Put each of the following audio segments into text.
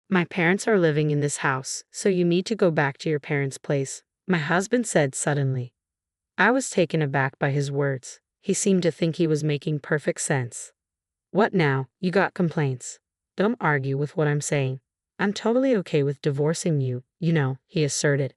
My parents are living in this house, so you need to go back to your parents' place, my husband said suddenly. I was taken aback by his words. He seemed to think he was making perfect sense. What now? You got complaints? Don't argue with what I'm saying. I'm totally okay with divorcing you, he asserted.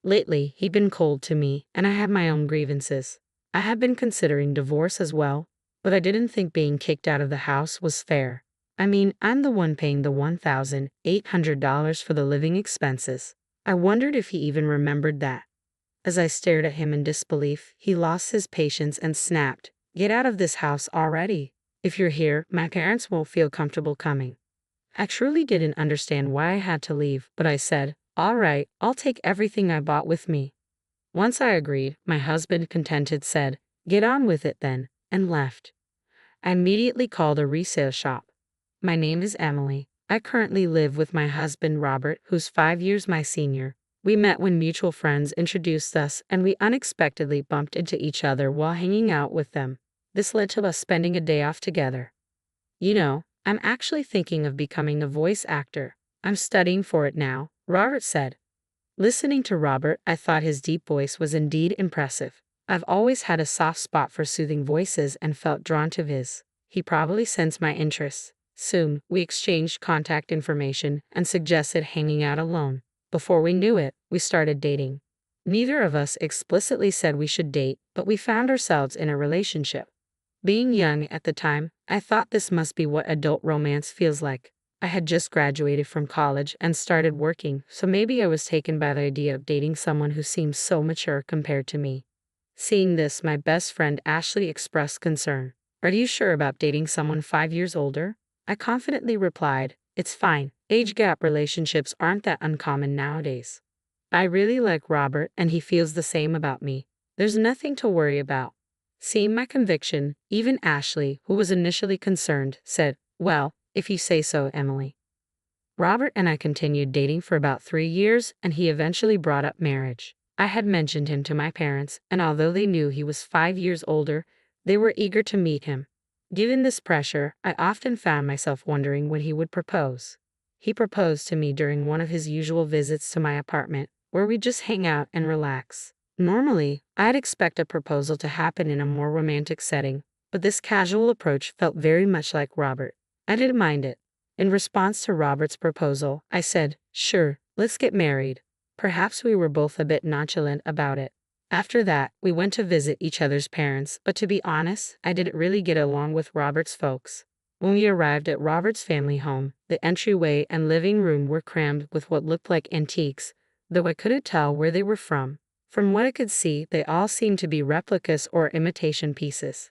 Lately, he'd been cold to me, and I had my own grievances. I had been considering divorce as well, but I didn't think being kicked out of the house was fair. I mean, I'm the one paying the $1,800 for the living expenses. I wondered if he even remembered that. As I stared at him in disbelief, he lost his patience and snapped, "Get out of this house already. If you're here, my parents won't feel comfortable coming." I truly didn't understand why I had to leave, but I said, "All right, I'll take everything I bought with me." Once I agreed, my husband, contented, said, "Get on with it then," and left. I immediately called a resale shop. "My name is Emily. I currently live with my husband Robert, who's 5 years my senior. We met when mutual friends introduced us, and we unexpectedly bumped into each other while hanging out with them. This led to us spending a day off together. I'm actually thinking of becoming a voice actor. I'm studying for it now," Robert said. Listening to Robert, I thought his deep voice was indeed impressive. I've always had a soft spot for soothing voices and felt drawn to his. He probably sensed my interests. Soon, we exchanged contact information and suggested hanging out alone. Before we knew it, we started dating. Neither of us explicitly said we should date, but we found ourselves in a relationship. Being young at the time, I thought this must be what adult romance feels like. I had just graduated from college and started working, so maybe I was taken by the idea of dating someone who seemed so mature compared to me. Seeing this, my best friend Ashley expressed concern. "Are you sure about dating someone 5 years older?" I confidently replied, "It's fine. Age gap relationships aren't that uncommon nowadays. I really like Robert and he feels the same about me. There's nothing to worry about." Seeing my conviction, even Ashley, who was initially concerned, said, "Well, if you say so, Emily." Robert and I continued dating for about 3 years, and he eventually brought up marriage. I had mentioned him to my parents, and although they knew he was 5 years older, they were eager to meet him. Given this pressure, I often found myself wondering when he would propose. He proposed to me during one of his usual visits to my apartment, where we just hang out and relax. Normally, I'd expect a proposal to happen in a more romantic setting, but this casual approach felt very much like Robert. I didn't mind it. In response to Robert's proposal, I said, "Sure, let's get married." Perhaps we were both a bit nonchalant about it. After that, we went to visit each other's parents, but to be honest, I didn't really get along with Robert's folks. When we arrived at Robert's family home, the entryway and living room were crammed with what looked like antiques, though I couldn't tell where they were from. From what I could see, they all seemed to be replicas or imitation pieces.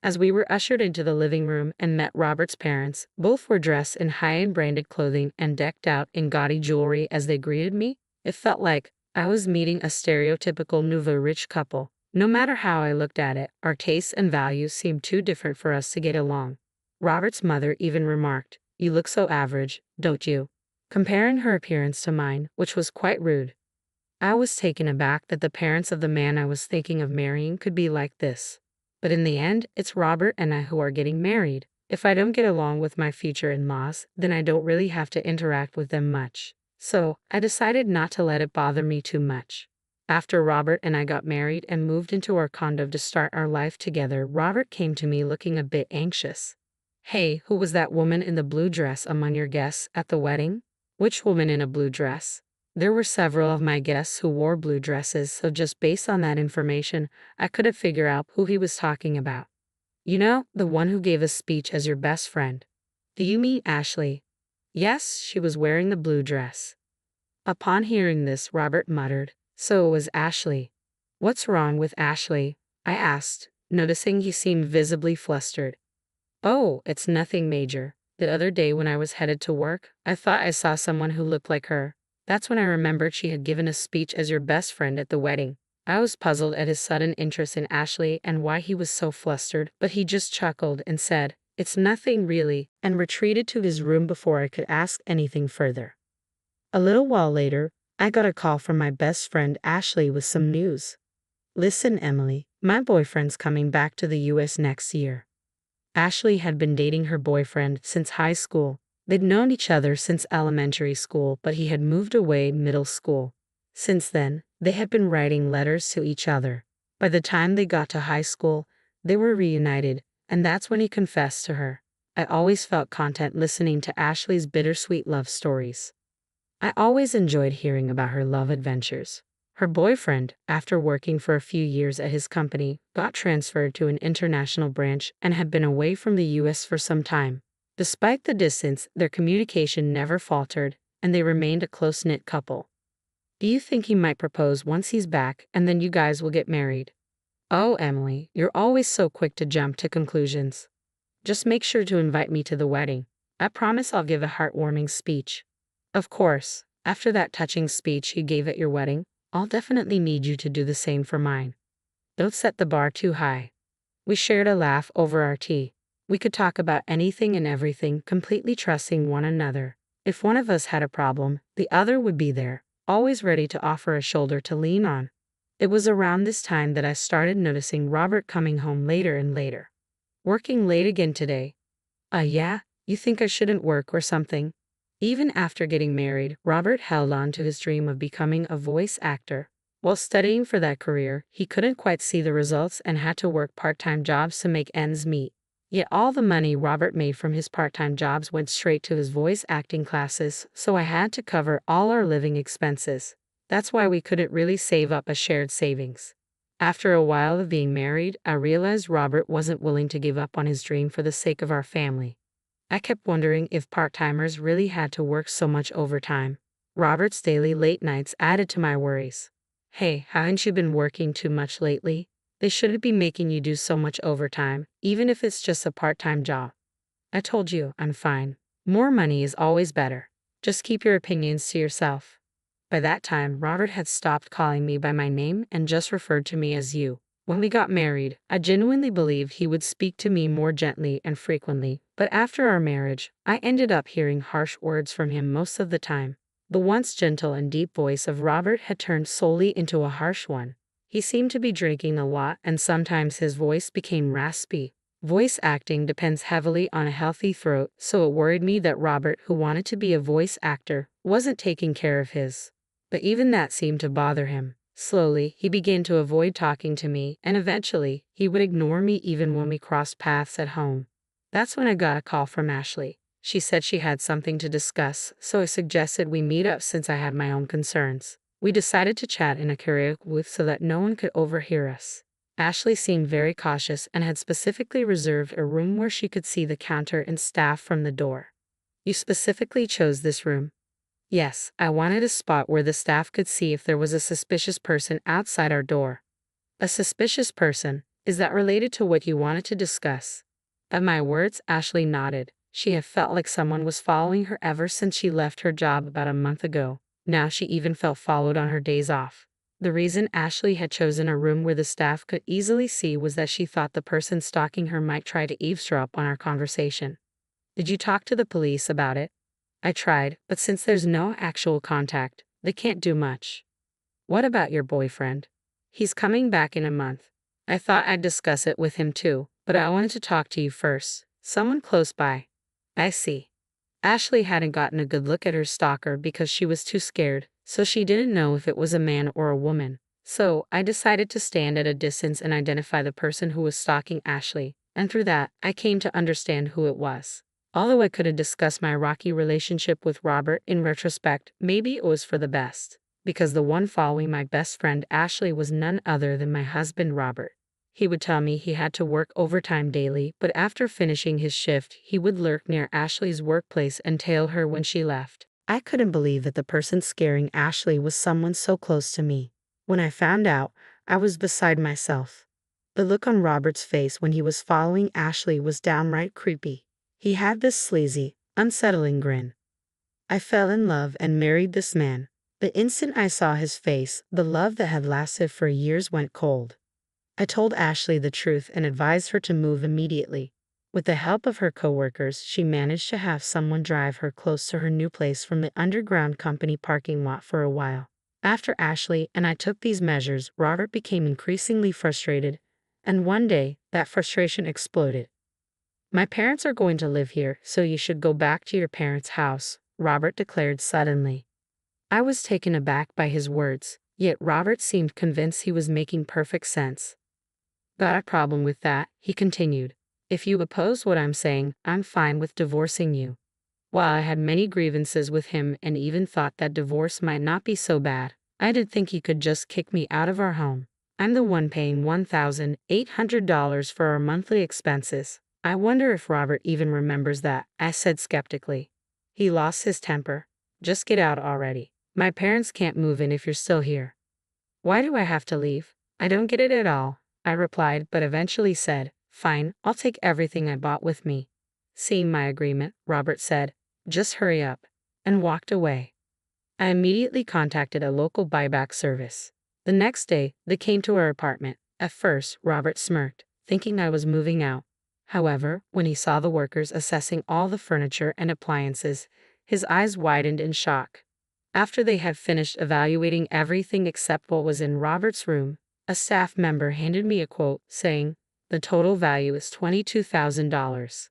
As we were ushered into the living room and met Robert's parents, both were dressed in high-end branded clothing and decked out in gaudy jewelry as they greeted me. It felt like I was meeting a stereotypical nouveau rich couple. No matter how I looked at it, our tastes and values seemed too different for us to get along. Robert's mother even remarked, "You look so average, don't you?" comparing her appearance to mine, which was quite rude. I was taken aback that the parents of the man I was thinking of marrying could be like this. But in the end, it's Robert and I who are getting married. If I don't get along with my future in-laws, then I don't really have to interact with them much. So, I decided not to let it bother me too much. After Robert and I got married and moved into our condo to start our life together, Robert came to me looking a bit anxious. "Hey, who was that woman in the blue dress among your guests at the wedding?" "Which woman in a blue dress?" There were several of my guests who wore blue dresses, so just based on that information, I couldn't figure out who he was talking about. The one who gave a speech as your best friend." "Do you mean Ashley?" "Yes, she was wearing the blue dress." Upon hearing this, Robert muttered, "So it was Ashley." "What's wrong with Ashley?" I asked, noticing he seemed visibly flustered. "Oh, it's nothing major. The other day when I was headed to work, I thought I saw someone who looked like her. That's when I remembered she had given a speech as your best friend at the wedding." I was puzzled at his sudden interest in Ashley and why he was so flustered, but he just chuckled and said, "It's nothing really," and retreated to his room before I could ask anything further. A little while later, I got a call from my best friend Ashley with some news. "Listen, Emily, my boyfriend's coming back to the US next year." Ashley had been dating her boyfriend since high school. They'd known each other since elementary school, but he had moved away middle school. Since then, they had been writing letters to each other. By the time they got to high school, they were reunited, and that's when he confessed to her. I always felt content listening to Ashley's bittersweet love stories. I always enjoyed hearing about her love adventures. Her boyfriend, after working for a few years at his company, got transferred to an international branch and had been away from the US for some time. Despite the distance, their communication never faltered, and they remained a close-knit couple. Do you think he might propose once he's back, and then you guys will get married? Oh, Emily, you're always so quick to jump to conclusions. Just make sure to invite me to the wedding. I promise I'll give a heartwarming speech. Of course, after that touching speech you gave at your wedding, I'll definitely need you to do the same for mine. Don't set the bar too high. We shared a laugh over our tea. We could talk about anything and everything, completely trusting one another. If one of us had a problem, the other would be there, always ready to offer a shoulder to lean on. It was around this time that I started noticing Robert coming home later and later. Working late again today. Yeah? You think I shouldn't work or something? Even after getting married, Robert held on to his dream of becoming a voice actor. While studying for that career, he couldn't quite see the results and had to work part-time jobs to make ends meet. Yet all the money Robert made from his part-time jobs went straight to his voice acting classes, so I had to cover all our living expenses. That's why we couldn't really save up a shared savings. After a while of being married, I realized Robert wasn't willing to give up on his dream for the sake of our family. I kept wondering if part-timers really had to work so much overtime. Robert's daily late nights added to my worries. Hey, haven't you been working too much lately? They shouldn't be making you do so much overtime, even if it's just a part-time job. I told you, I'm fine. More money is always better. Just keep your opinions to yourself. By that time, Robert had stopped calling me by my name and just referred to me as you. When we got married, I genuinely believed he would speak to me more gently and frequently, but after our marriage, I ended up hearing harsh words from him most of the time. The once gentle and deep voice of Robert had turned solely into a harsh one. He seemed to be drinking a lot, and sometimes his voice became raspy. Voice acting depends heavily on a healthy throat, so it worried me that Robert, who wanted to be a voice actor, wasn't taking care of his. But even that seemed to bother him. Slowly, he began to avoid talking to me, and eventually, he would ignore me even when we crossed paths at home. That's when I got a call from Ashley. She said she had something to discuss, so I suggested we meet up since I had my own concerns. We decided to chat in a karaoke booth so that no one could overhear us. Ashley seemed very cautious and had specifically reserved a room where she could see the counter and staff from the door. You specifically chose this room? Yes, I wanted a spot where the staff could see if there was a suspicious person outside our door. A suspicious person? Is that related to what you wanted to discuss? At my words, Ashley nodded. She had felt like someone was following her ever since she left her job about a month ago. Now she even felt followed on her days off. The reason Ashley had chosen a room where the staff could easily see was that she thought the person stalking her might try to eavesdrop on our conversation. Did you talk to the police about it? I tried, but since there's no actual contact, they can't do much. What about your boyfriend? He's coming back in a month. I thought I'd discuss it with him too, but I wanted to talk to you first. Someone close by. I see. Ashley hadn't gotten a good look at her stalker because she was too scared, so she didn't know if it was a man or a woman. So, I decided to stand at a distance and identify the person who was stalking Ashley, and through that, I came to understand who it was. Although I couldn't discuss my rocky relationship with Robert in retrospect, maybe it was for the best, because the one following my best friend Ashley was none other than my husband Robert. He would tell me he had to work overtime daily, but after finishing his shift, he would lurk near Ashley's workplace and tail her when she left. I couldn't believe that the person scaring Ashley was someone so close to me. When I found out, I was beside myself. The look on Robert's face when he was following Ashley was downright creepy. He had this sleazy, unsettling grin. I fell in love and married this man. The instant I saw his face, the love that had lasted for years went cold. I told Ashley the truth and advised her to move immediately. With the help of her coworkers, she managed to have someone drive her close to her new place from the underground company parking lot for a while. After Ashley and I took these measures, Robert became increasingly frustrated, and one day, that frustration exploded. My parents are going to live here, so you should go back to your parents' house, Robert declared suddenly. I was taken aback by his words, yet Robert seemed convinced he was making perfect sense. Got a problem with that, he continued. If you oppose what I'm saying, I'm fine with divorcing you. While I had many grievances with him and even thought that divorce might not be so bad, I did think he could just kick me out of our home. I'm the one paying $1,800 for our monthly expenses. I wonder if Robert even remembers that, I said skeptically. He lost his temper. Just get out already. My parents can't move in if you're still here. Why do I have to leave? I don't get it at all, I replied, but eventually said, fine, I'll take everything I bought with me. Seeing my agreement, Robert said, just hurry up, and walked away. I immediately contacted a local buyback service. The next day, they came to our apartment. At first, Robert smirked, thinking I was moving out. However, when he saw the workers assessing all the furniture and appliances, his eyes widened in shock. After they had finished evaluating everything except what was in Robert's room, a staff member handed me a quote saying, the total value is $22,000.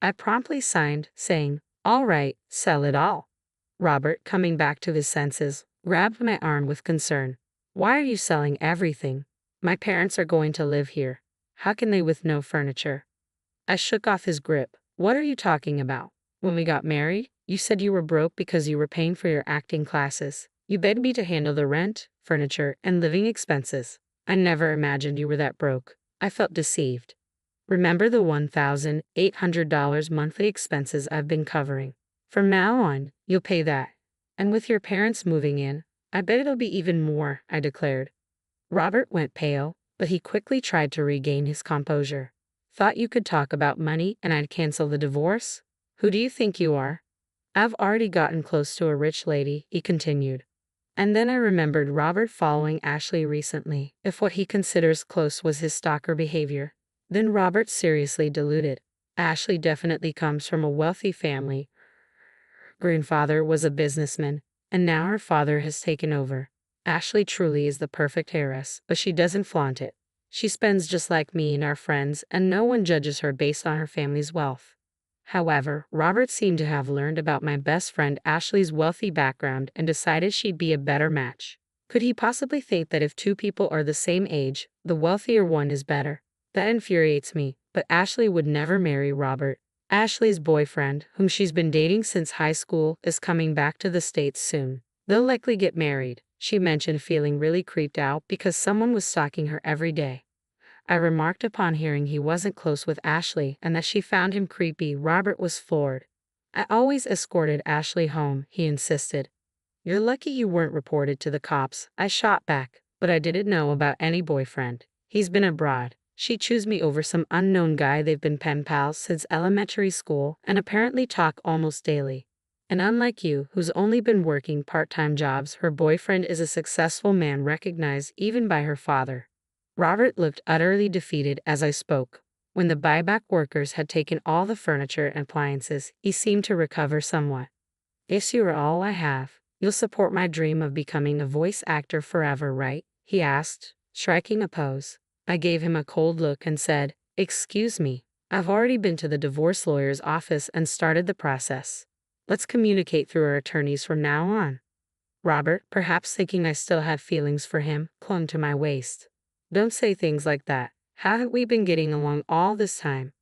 I promptly signed, saying, all right, sell it all. Robert, coming back to his senses, grabbed my arm with concern. Why are you selling everything? My parents are going to live here. How can they with no furniture? I shook off his grip. What are you talking about? When we got married, you said you were broke because you were paying for your acting classes. You begged me to handle the rent, furniture, and living expenses. I never imagined you were that broke. I felt deceived. Remember the $1,800 monthly expenses I've been covering. From now on, you'll pay that. And with your parents moving in, I bet it'll be even more, I declared. Robert went pale, but he quickly tried to regain his composure. Thought you could talk about money and I'd cancel the divorce? Who do you think you are? I've already gotten close to a rich lady, he continued. And then I remembered Robert following Ashley recently. If what he considers close was his stalker behavior, then Robert seriously deluded. Ashley definitely comes from a wealthy family. Grandfather was a businessman, and now her father has taken over. Ashley truly is the perfect heiress, but she doesn't flaunt it. She spends just like me and our friends, and no one judges her based on her family's wealth. However, Robert seemed to have learned about my best friend Ashley's wealthy background and decided she'd be a better match. Could he possibly think that if two people are the same age, the wealthier one is better? That infuriates me, but Ashley would never marry Robert. Ashley's boyfriend, whom she's been dating since high school, is coming back to the States soon. They'll likely get married, she mentioned, feeling really creeped out because someone was stalking her every day. I remarked upon hearing he wasn't close with Ashley and that she found him creepy. Robert was floored. I always escorted Ashley home, he insisted. You're lucky you weren't reported to the cops, I shot back, but I didn't know about any boyfriend. He's been abroad. She chose me over some unknown guy. They've been pen pals since elementary school and apparently talk almost daily. And unlike you, who's only been working part-time jobs, her boyfriend is a successful man recognized even by her father. Robert looked utterly defeated as I spoke. When the buyback workers had taken all the furniture and appliances, he seemed to recover somewhat. If you are all I have, you'll support my dream of becoming a voice actor forever, right? He asked, striking a pose. I gave him a cold look and said, excuse me, I've already been to the divorce lawyer's office and started the process. Let's communicate through our attorneys from now on. Robert, perhaps thinking I still had feelings for him, clung to my waist. Don't say things like that. Haven't we been getting along all this time?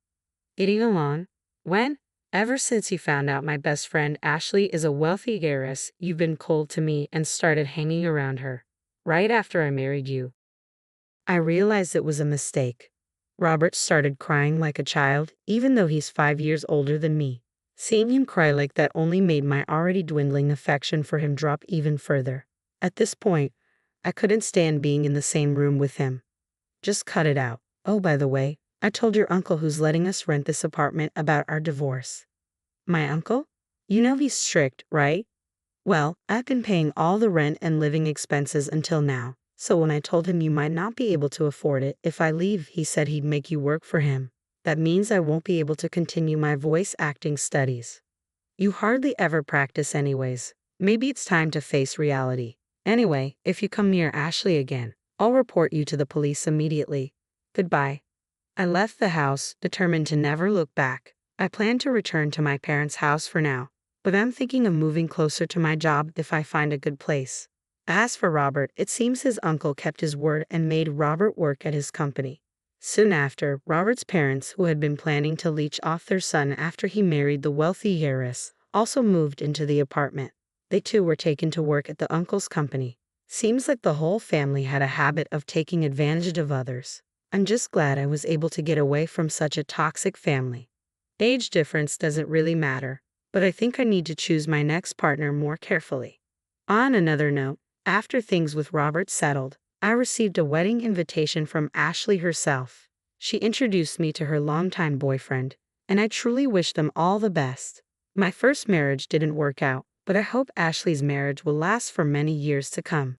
Getting along? When? Ever since you found out my best friend Ashley is a wealthy heiress, you've been cold to me and started hanging around her. Right after I married you. I realized it was a mistake. Robert started crying like a child, even though he's 5 years older than me. Seeing him cry like that only made my already dwindling affection for him drop even further. At this point, I couldn't stand being in the same room with him. Just cut it out. Oh, by the way, I told your uncle who's letting us rent this apartment about our divorce. My uncle? You know he's strict, right? Well, I've been paying all the rent and living expenses until now. So when I told him you might not be able to afford it if I leave, he said he'd make you work for him. That means I won't be able to continue my voice acting studies. You hardly ever practice anyways. Maybe it's time to face reality. Anyway, if you come near Ashley again, I'll report you to the police immediately. Goodbye. I left the house, determined to never look back. I plan to return to my parents' house for now, but I'm thinking of moving closer to my job if I find a good place. As for Robert, it seems his uncle kept his word and made Robert work at his company. Soon after, Robert's parents, who had been planning to leech off their son after he married the wealthy heiress, also moved into the apartment. They too were taken to work at the uncle's company. Seems like the whole family had a habit of taking advantage of others. I'm just glad I was able to get away from such a toxic family. Age difference doesn't really matter, but I think I need to choose my next partner more carefully. On another note, after things with Robert settled, I received a wedding invitation from Ashley herself. She introduced me to her longtime boyfriend, and I truly wish them all the best. My first marriage didn't work out, but I hope Ashley's marriage will last for many years to come.